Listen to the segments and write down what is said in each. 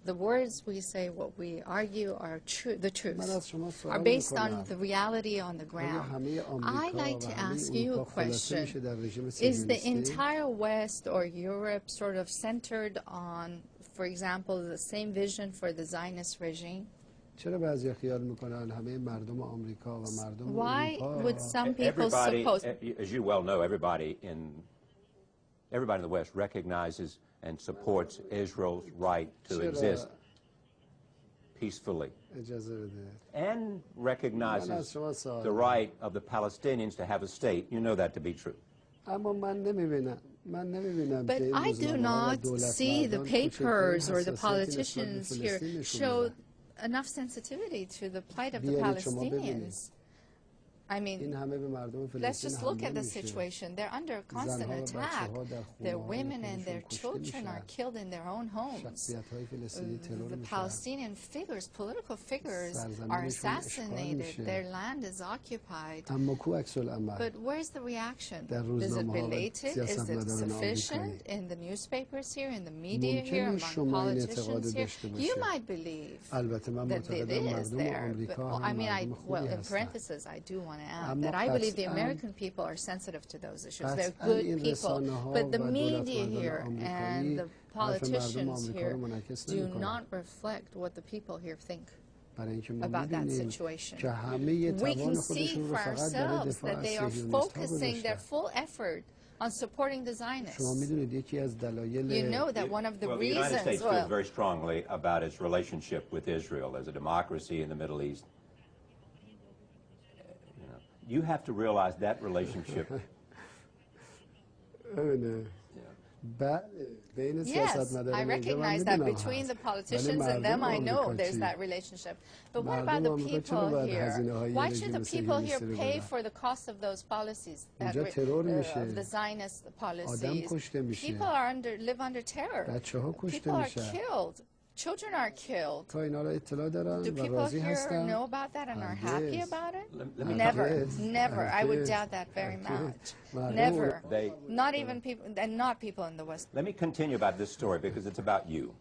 the words we say, what we argue are the truth, are based on the reality on the ground. I'd like to ask you a question. Is the entire West or Europe sort of centered on, for example, the same vision for the Zionist regime? Why would some people suppose... As you well know, everybody in the West recognizes and supports Israel's right to exist peacefully and recognizes the right of the Palestinians to have a state. You know that to be true. But I do not see the papers or the politicians here show enough sensitivity to the plight of the Palestinians. I mean, let's just look at the situation. They're under constant attack. Their women and their children are killed in their own homes. The Palestinian figures, political figures, are assassinated. Their land is occupied. But where's the reaction? Is it belated? Is it sufficient in the newspapers here, in the media here, among politicians here? You might believe that it is there. But, well, I mean, well, in parentheses, I do want to add that I believe the American people are sensitive to those issues. They're good people. But the media here and the politicians here do not reflect what the people here think about that situation. We can see for ourselves that they are focusing their full effort on supporting the Zionists. You know that one of the reasons... the United States feels very strongly about its relationship with Israel as a democracy in the Middle East. You have to realize that relationship. Yes, I recognize that between the politicians and them, I know there's that relationship. But what about the people here? Why should the people here pay for the cost of those policies, the Zionist policies? People are live under terror. People are killed. Children are killed. Do people here know about that and are happy about it? Never, never. I would doubt that very much. Never. Not even people, and not people in the West. Let me continue about this story because it's about you.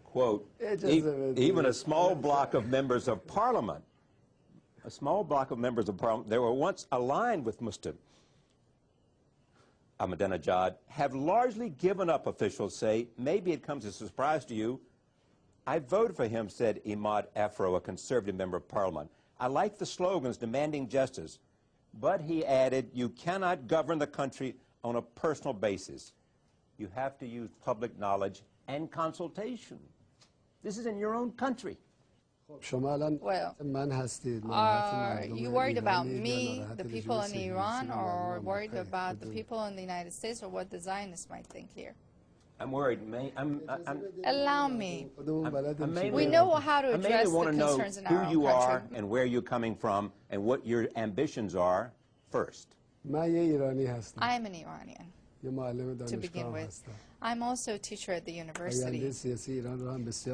Quote, even a small block of members of parliament, they were once aligned with Mr. Ahmadinejad, have largely given up, officials say. Maybe it comes as a surprise to you. I voted for him, said Ahmad Afro, a conservative member of parliament. I like the slogans demanding justice, but he added, you cannot govern the country on a personal basis. You have to use public knowledge and consultation. This is in your own country. Well, are you worried about me, the people in Iran, or worried about the people in the United States, or what the Zionists might think here? I'm worried. Allow me. We know how to address the concerns in our own country. Who you are and where you're coming from and what your ambitions are first. I am an Iranian, to begin with. I'm also a teacher at the university,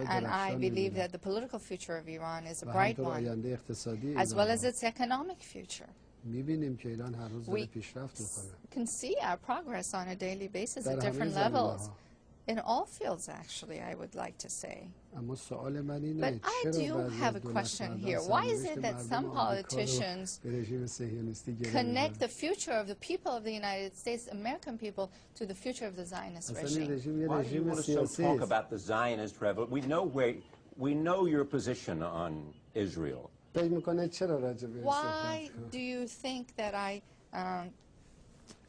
and I believe that the political future of Iran is a bright one, as well as its economic future. We can see our progress on a daily basis at different levels, in all fields, actually, I would like to say. But I do have a question here. Why is it that some politicians connect the future of the people of the United States, American people, to the future of the Zionist regime? Why do you want to talk about the Zionist revolution? We know your position on Israel. Why do you think that I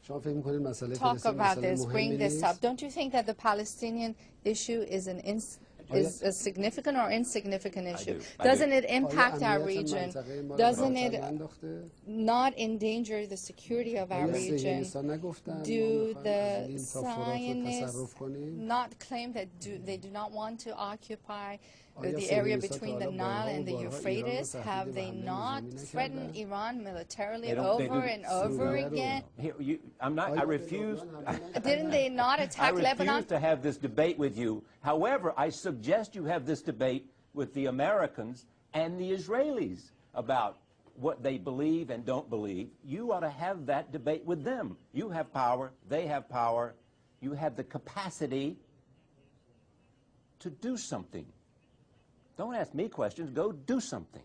talk about this, bring this up? Don't you think that the Palestinian issue is a significant or insignificant issue? Doesn't it impact our region? Doesn't it not endanger the security of our region? Do the Zionists not claim that they do not want to occupy the area between the Nile and the Euphrates? Have they not threatened Iran militarily over and over again? I refuse. Didn't they not attack Lebanon? I refuse to have this debate with you. However, I suggest you have this debate with the Americans and the Israelis about what they believe and don't believe. You ought to have that debate with them. You have power. They have power. You have the capacity to do something. Don't ask me questions. Go do something.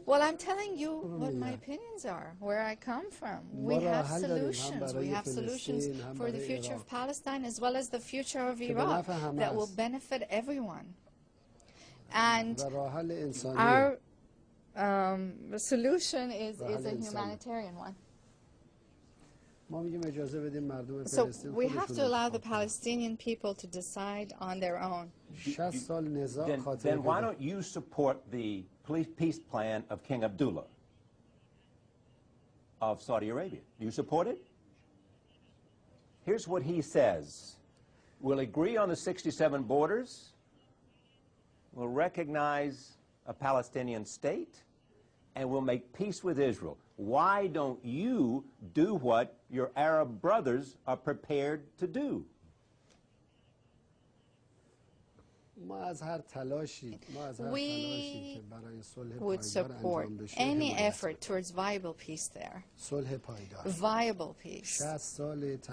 Well, I'm telling you what my opinions are, where I come from. We have solutions. We have solutions for the future of Palestine as well as the future of Iraq that will benefit everyone. And our solution is a humanitarian one. So we have to allow the Palestinian people to decide on their own. Then why don't you support the peace plan of King Abdullah of Saudi Arabia? Do you support it? Here's what he says. We'll agree on the 67 borders. We'll recognize a Palestinian state, and we'll make peace with Israel. Why don't you do what your Arab brothers are prepared to do? We would support any effort towards viable peace there. Viable peace.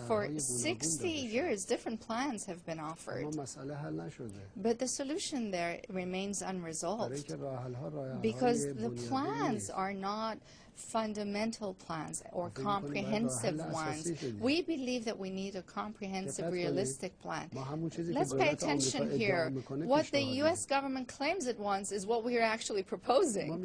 For 60 years, different plans have been offered. But the solution there remains unresolved because the plans are not fundamental plans or comprehensive ones. We believe that we need a comprehensive, realistic plan. Let's pay attention here. What the U.S. government claims it wants is what we are actually proposing.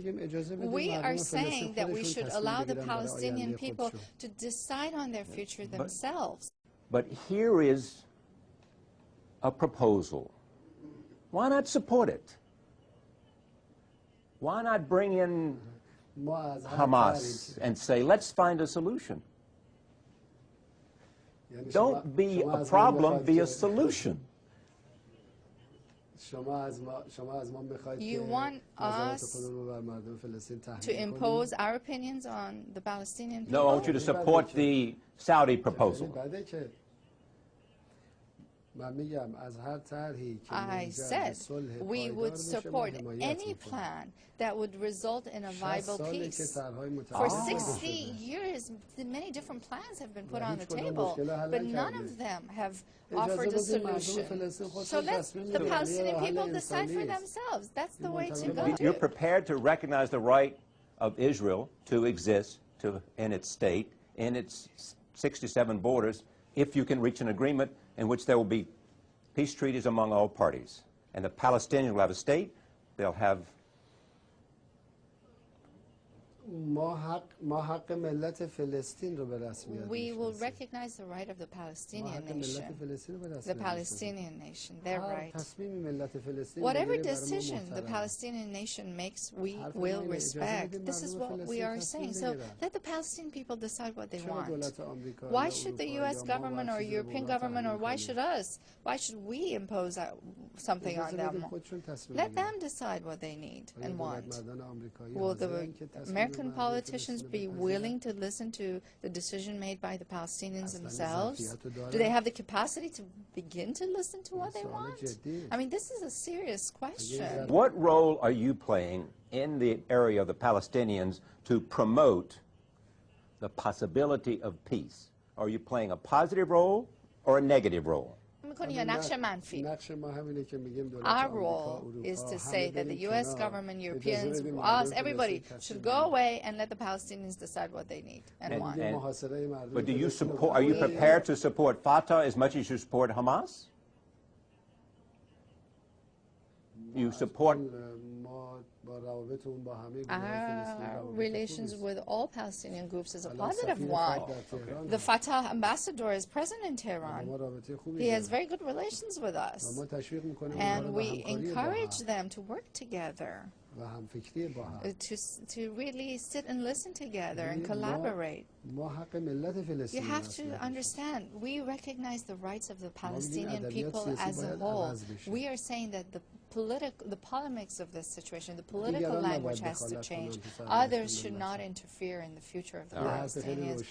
We are saying that we should allow the Palestinian people to decide on their future themselves. But here is a proposal. Why not support it? Why not bring in Hamas and say, let's find a solution? Don't be a problem, be a solution. You want us to impose our opinions on the Palestinian people? No, I want you to support the Saudi proposal. I said we would support any plan that would result in a viable peace. For 60 years, many different plans have been put on the table, but none of them have offered a solution. So let the Palestinian people decide for themselves. That's the way to go. You're prepared to recognize the right of Israel to exist in its state, in its 67 borders, if you can reach an agreement in which there will be peace treaties among all parties. And the Palestinians will have a state, they'll have... We will recognize the right of the Palestinian nation. The Palestinian nation, their right. Whatever decision the Palestinian nation makes, we will respect. This is what we are saying. So let the Palestinian people decide what they want. Why should the U.S. government or European government, or why should us? Why should we impose something on them? Let them decide what they need and want. Will the American politicians be willing to listen to the decision made by the Palestinians themselves? Do they have the capacity to begin to listen to what they want? I mean, this is a serious question. What role are you playing in the area of the Palestinians to promote the possibility of peace? Are you playing a positive role or a negative role? Our role is to say that the U.S. government, Europeans, us, everybody should go away and let the Palestinians decide what they need and want. But do you support? Are you prepared to support Fatah as much as you support Hamas? You support? Our relations with all Palestinian groups is a positive one. The Fatah ambassador is present in Tehran. He has very good relations with us. And we encourage them to work together, to really sit and listen together and collaborate. You have to understand, we recognize the rights of the Palestinian people as a whole. We are saying that the polemics of this situation, the political language has to change. Others should not interfere in the future of the Palestinians.